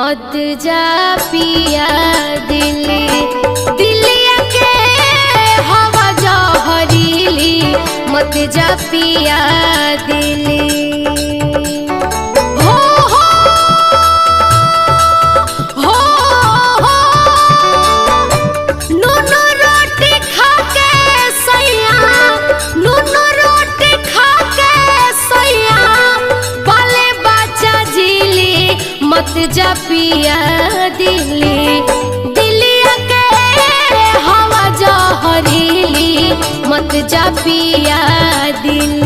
मत जा पिया दिल्ली, दिल्ली के हवा जहरीली, मत जा पिया दिल्ली। मत जा पिया दिल्ली, दिल्ली के हवा जहरीली, मत जा पिया दिल्ली।